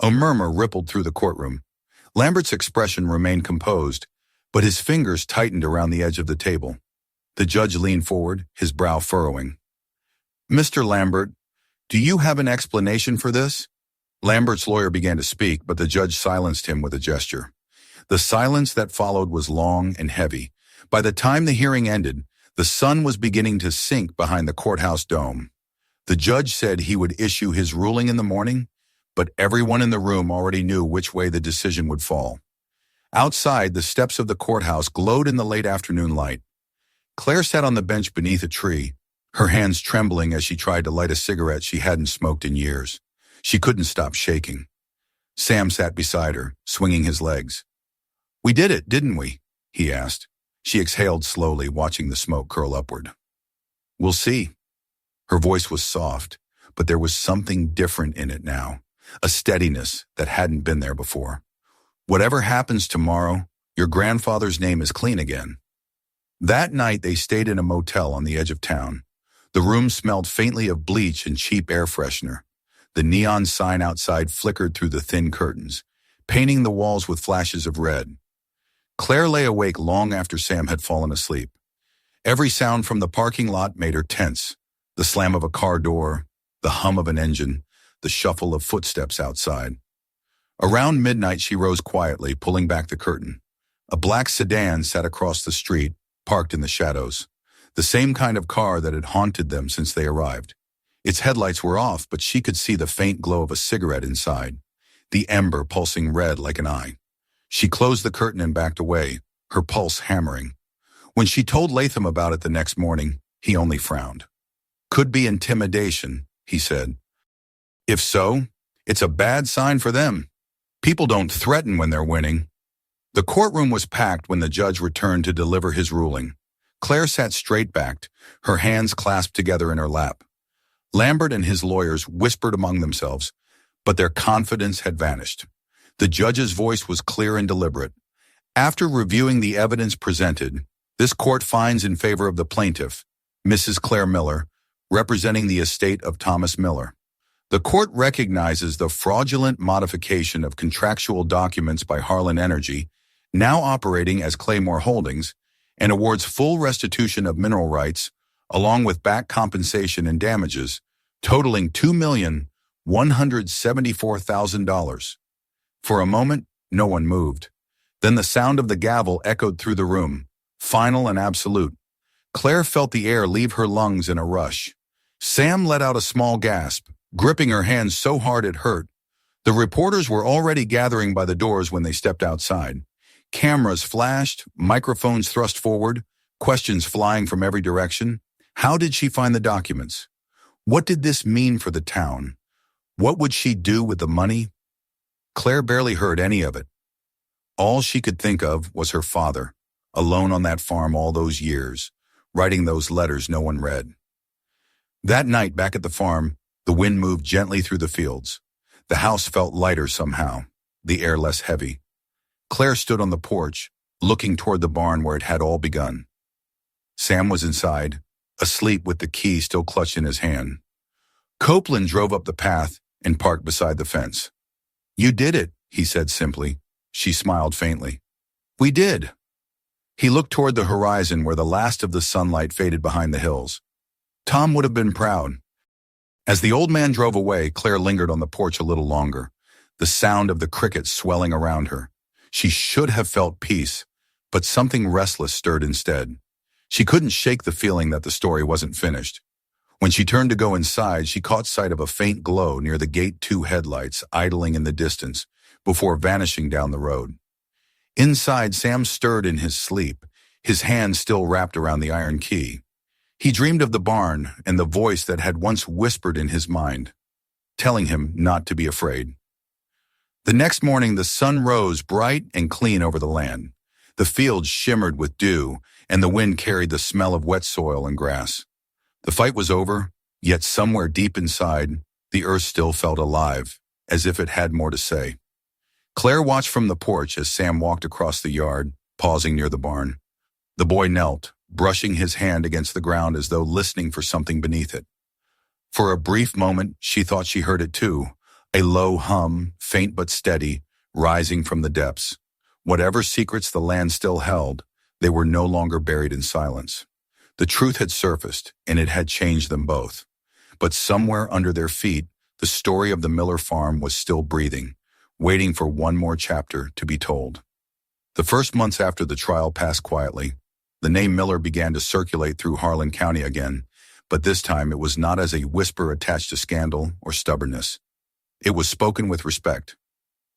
A murmur rippled through the courtroom. Lambert's expression remained composed, but his fingers tightened around the edge of the table. The judge leaned forward, his brow furrowing. Mr. Lambert, do you have an explanation for this? Lambert's lawyer began to speak, but the judge silenced him with a gesture. The silence that followed was long and heavy. By the time the hearing ended, the sun was beginning to sink behind the courthouse dome. The judge said he would issue his ruling in the morning, but everyone in the room already knew which way the decision would fall. Outside, the steps of the courthouse glowed in the late afternoon light. Claire sat on the bench beneath a tree, her hands trembling as she tried to light a cigarette she hadn't smoked in years. She couldn't stop shaking. Sam sat beside her, swinging his legs. "We did it, didn't we?" he asked. She exhaled slowly, watching the smoke curl upward. "We'll see." Her voice was soft, but there was something different in it now, a steadiness that hadn't been there before. "Whatever happens tomorrow, your grandfather's name is clean again." That night they stayed in a motel on the edge of town. The room smelled faintly of bleach and cheap air freshener. The neon sign outside flickered through the thin curtains, painting the walls with flashes of red. Claire lay awake long after Sam had fallen asleep. Every sound from the parking lot made her tense. The slam of a car door, the hum of an engine, the shuffle of footsteps outside. Around midnight she rose quietly, pulling back the curtain. A black sedan sat across the street, parked in the shadows. The same kind of car that had haunted them since they arrived. Its headlights were off, but she could see the faint glow of a cigarette inside, the ember pulsing red like an eye. She closed the curtain and backed away, her pulse hammering. When she told Latham about it the next morning, he only frowned. "Could be intimidation," he said. "If so, it's a bad sign for them. People don't threaten when they're winning." The courtroom was packed when the judge returned to deliver his ruling. Claire sat straight-backed, her hands clasped together in her lap. Lambert and his lawyers whispered among themselves, but their confidence had vanished. The judge's voice was clear and deliberate. "After reviewing the evidence presented, this court finds in favor of the plaintiff, Mrs. Claire Miller, representing the estate of Thomas Miller. The court recognizes the fraudulent modification of contractual documents by Harlan Energy, now operating as Claymore Holdings, and awards full restitution of mineral rights, along with back compensation and damages, totaling $2,174,000. For a moment, no one moved. Then the sound of the gavel echoed through the room, final and absolute. Claire felt the air leave her lungs in a rush. Sam let out a small gasp, gripping her hands so hard it hurt. The reporters were already gathering by the doors when they stepped outside. Cameras flashed, microphones thrust forward, questions flying from every direction. How did she find the documents? What did this mean for the town? What would she do with the money? Claire barely heard any of it. All she could think of was her father, alone on that farm all those years, writing those letters no one read. That night back at the farm, the wind moved gently through the fields. The house felt lighter somehow, the air less heavy. Claire stood on the porch, looking toward the barn where it had all begun. Sam was inside, asleep with the key still clutched in his hand. Copeland drove up the path and parked beside the fence. "You did it," he said simply. She smiled faintly. "We did." He looked toward the horizon where the last of the sunlight faded behind the hills. Tom would have been proud. As the old man drove away, Claire lingered on the porch a little longer, the sound of the crickets swelling around her. She should have felt peace, but something restless stirred instead. She couldn't shake the feeling that the story wasn't finished. When she turned to go inside, she caught sight of a faint glow near the Gate 2 headlights idling in the distance before vanishing down the road. Inside, Sam stirred in his sleep, his hand still wrapped around the iron key. He dreamed of the barn and the voice that had once whispered in his mind, telling him not to be afraid. The next morning, the sun rose bright and clean over the land. The fields shimmered with dew, and the wind carried the smell of wet soil and grass. The fight was over, yet somewhere deep inside, the earth still felt alive, as if it had more to say. Claire watched from the porch as Sam walked across the yard, pausing near the barn. The boy knelt, brushing his hand against the ground as though listening for something beneath it. For a brief moment, she thought she heard it too, a low hum, faint but steady, rising from the depths. Whatever secrets the land still held, they were no longer buried in silence. The truth had surfaced, and it had changed them both. But somewhere under their feet, the story of the Miller farm was still breathing, waiting for one more chapter to be told. The first months after the trial passed quietly. The name Miller began to circulate through Harlan County again, but this time it was not as a whisper attached to scandal or stubbornness. It was spoken with respect.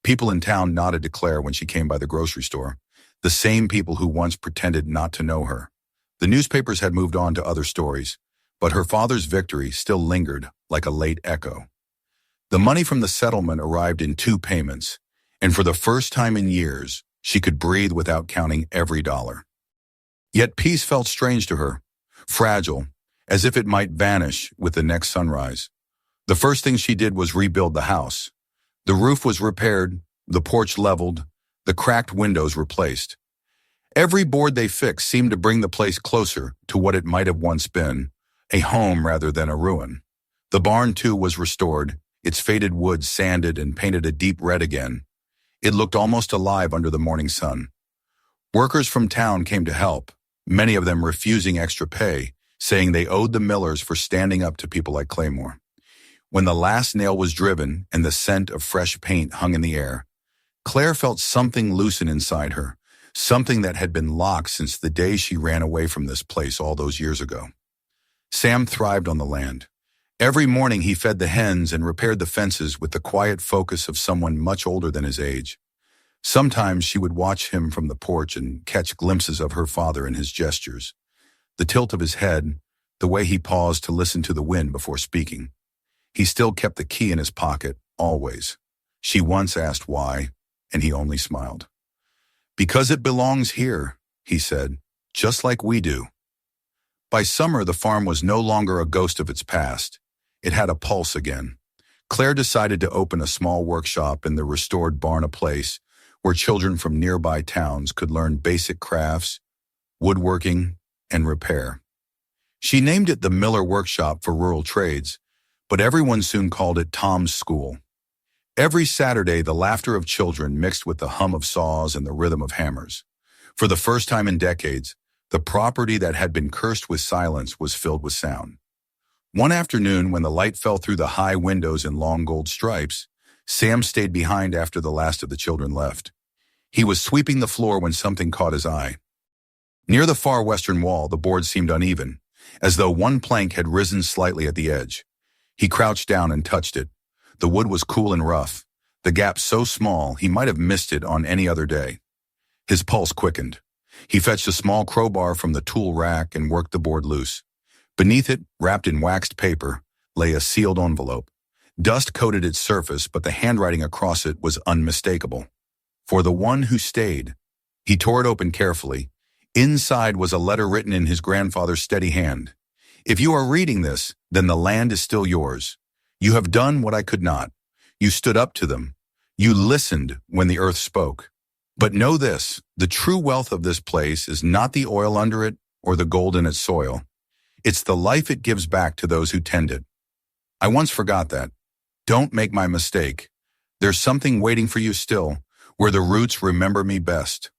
People in town nodded to Claire when she came by the grocery store, the same people who once pretended not to know her. The newspapers had moved on to other stories, but her father's victory still lingered like a late echo. The money from the settlement arrived in 2 payments, and for the first time in years, she could breathe without counting every dollar. Yet peace felt strange to her, fragile, as if it might vanish with the next sunrise. The first thing she did was rebuild the house. The roof was repaired, the porch leveled, the cracked windows replaced. Every board they fixed seemed to bring the place closer to what it might have once been, a home rather than a ruin. The barn, too, was restored, its faded wood sanded and painted a deep red again. It looked almost alive under the morning sun. Workers from town came to help, many of them refusing extra pay, saying they owed the Millers for standing up to people like Claymore. When the last nail was driven and the scent of fresh paint hung in the air, Claire felt something loosen inside her, something that had been locked since the day she ran away from this place all those years ago. Sam thrived on the land. Every morning he fed the hens and repaired the fences with the quiet focus of someone much older than his age. Sometimes she would watch him from the porch and catch glimpses of her father in his gestures, the tilt of his head, the way he paused to listen to the wind before speaking. He still kept the key in his pocket, always. She once asked why, and he only smiled. "Because it belongs here," he said, "just like we do." By summer, the farm was no longer a ghost of its past. It had a pulse again. Claire decided to open a small workshop in the restored barn, a place where children from nearby towns could learn basic crafts, woodworking, and repair. She named it the Miller Workshop for Rural Trades, but everyone soon called it Tom's School. Every Saturday, the laughter of children mixed with the hum of saws and the rhythm of hammers. For the first time in decades, the property that had been cursed with silence was filled with sound. One afternoon, when the light fell through the high windows in long gold stripes, Sam stayed behind after the last of the children left. He was sweeping the floor when something caught his eye. Near the far western wall, the board seemed uneven, as though one plank had risen slightly at the edge. He crouched down and touched it. The wood was cool and rough, the gap so small he might have missed it on any other day. His pulse quickened. He fetched a small crowbar from the tool rack and worked the board loose. Beneath it, wrapped in waxed paper, lay a sealed envelope. Dust coated its surface, but the handwriting across it was unmistakable. For the one who stayed. He tore it open carefully. Inside was a letter written in his grandfather's steady hand. "If you are reading this, then the land is still yours. You have done what I could not. You stood up to them. You listened when the earth spoke. But know this, the true wealth of this place is not the oil under it or the gold in its soil. It's the life it gives back to those who tend it. I once forgot that. Don't make my mistake. There's something waiting for you still, where the roots remember me best.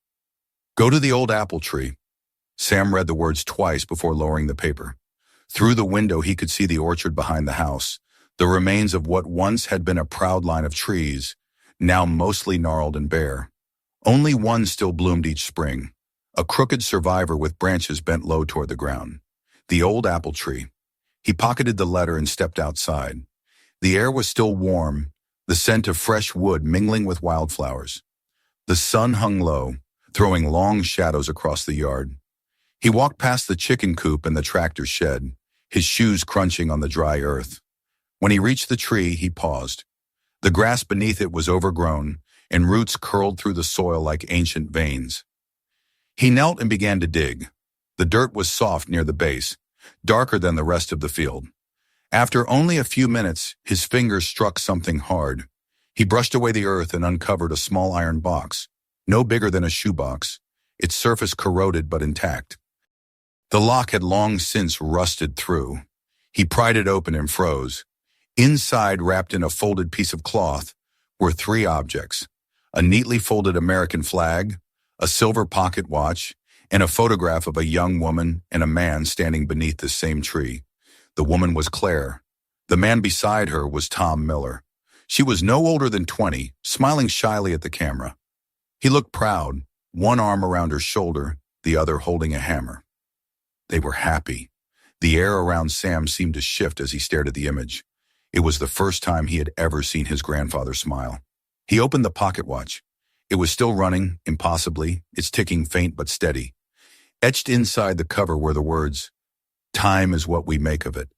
Go to the old apple tree." Sam read the words twice before lowering the paper. Through the window he could see the orchard behind the house, the remains of what once had been a proud line of trees, now mostly gnarled and bare. Only one still bloomed each spring, a crooked survivor with branches bent low toward the ground. The old apple tree. He pocketed the letter and stepped outside. The air was still warm, the scent of fresh wood mingling with wildflowers. The sun hung low, throwing long shadows across the yard. He walked past the chicken coop and the tractor shed, his shoes crunching on the dry earth. When he reached the tree, he paused. The grass beneath it was overgrown, and roots curled through the soil like ancient veins. He knelt and began to dig. The dirt was soft near the base, darker than the rest of the field. After only a few minutes, his fingers struck something hard. He brushed away the earth and uncovered a small iron box, no bigger than a shoebox, its surface corroded but intact. The lock had long since rusted through. He pried it open and froze. Inside, wrapped in a folded piece of cloth, were 3 objects: a neatly folded American flag, a silver pocket watch, and a photograph of a young woman and a man standing beneath the same tree. The woman was Claire. The man beside her was Tom Miller. She was no older than 20, smiling shyly at the camera. He looked proud, one arm around her shoulder, the other holding a hammer. They were happy. The air around Sam seemed to shift as he stared at the image. It was the first time he had ever seen his grandfather smile. He opened the pocket watch. It was still running, impossibly, its ticking faint but steady. Etched inside the cover were the words, "Time is what we make of it."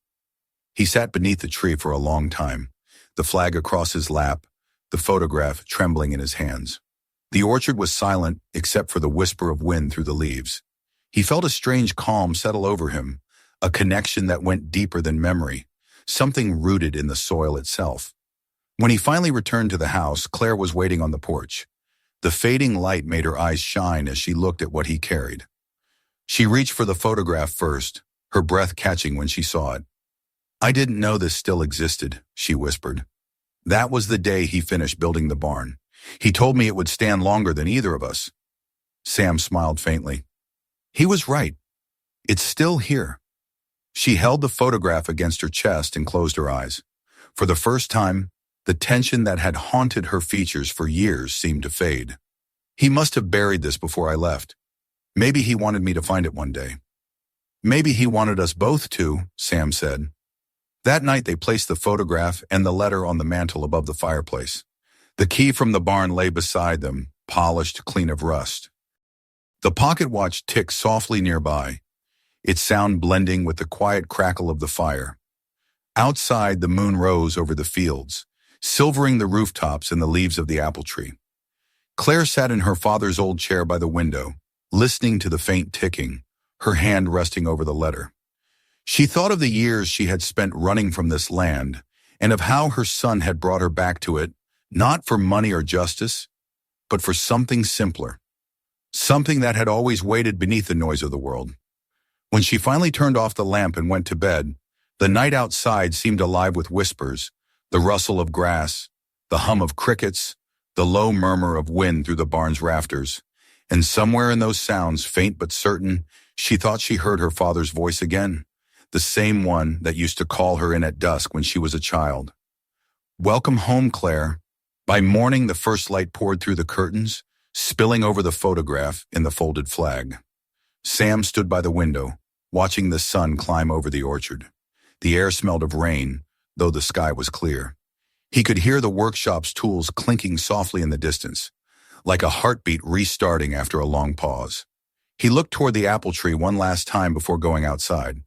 He sat beneath the tree for a long time, the flag across his lap, the photograph trembling in his hands. The orchard was silent except for the whisper of wind through the leaves. He felt a strange calm settle over him, a connection that went deeper than memory, something rooted in the soil itself. When he finally returned to the house, Claire was waiting on the porch. The fading light made her eyes shine as she looked at what he carried. She reached for the photograph first, her breath catching when she saw it. "I didn't know this still existed," she whispered. "That was the day he finished building the barn. He told me it would stand longer than either of us." Sam smiled faintly. He was right. It's still here. She held the photograph against her chest and closed her eyes. For the first time, the tension that had haunted her features for years seemed to fade. "He must have buried this before I left. Maybe he wanted me to find it one day." "Maybe he wanted us both to," Sam said. That night they placed the photograph and the letter on the mantel above the fireplace. The key from the barn lay beside them, polished, clean of rust. The pocket watch ticked softly nearby, its sound blending with the quiet crackle of the fire. Outside, the moon rose over the fields, silvering the rooftops and the leaves of the apple tree. Claire sat in her father's old chair by the window, listening to the faint ticking, her hand resting over the letter. She thought of the years she had spent running from this land and of how her son had brought her back to it, not for money or justice, but for something simpler, something that had always waited beneath the noise of the world. When she finally turned off the lamp and went to bed, the night outside seemed alive with whispers, the rustle of grass, the hum of crickets, the low murmur of wind through the barn's rafters, and somewhere in those sounds, faint but certain, she thought she heard her father's voice again, the same one that used to call her in at dusk when she was a child. "Welcome home, Claire." By morning, the first light poured through the curtains, spilling over the photograph in the folded flag. Sam stood by the window, watching the sun climb over the orchard. The air smelled of rain, though the sky was clear. He could hear the workshop's tools clinking softly in the distance, like a heartbeat restarting after a long pause. He looked toward the apple tree one last time before going outside.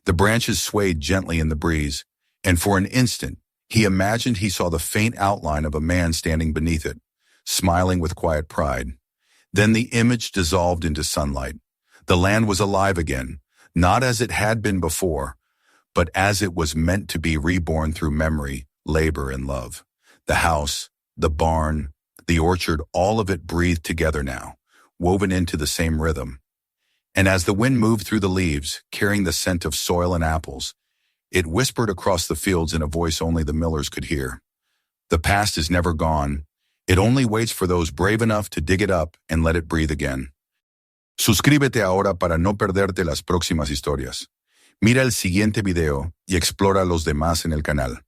The branches swayed gently in the breeze, and for an instant, he imagined he saw the faint outline of a man standing beneath it, smiling with quiet pride. Then the image dissolved into sunlight. The land was alive again, not as it had been before, but as it was meant to be, reborn through memory, labor, and love. The house, the barn, the orchard, all of it breathed together now, woven into the same rhythm. And as the wind moved through the leaves, carrying the scent of soil and apples, it whispered across the fields in a voice only the Millers could hear. The past is never gone. It only waits for those brave enough to dig it up and let it breathe again. Suscríbete ahora para no perderte las próximas historias. Mira el siguiente video y explora los demás en el canal.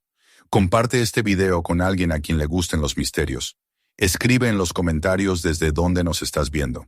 Comparte este video con alguien a quien le gusten los misterios. Escribe en los comentarios desde dónde nos estás viendo.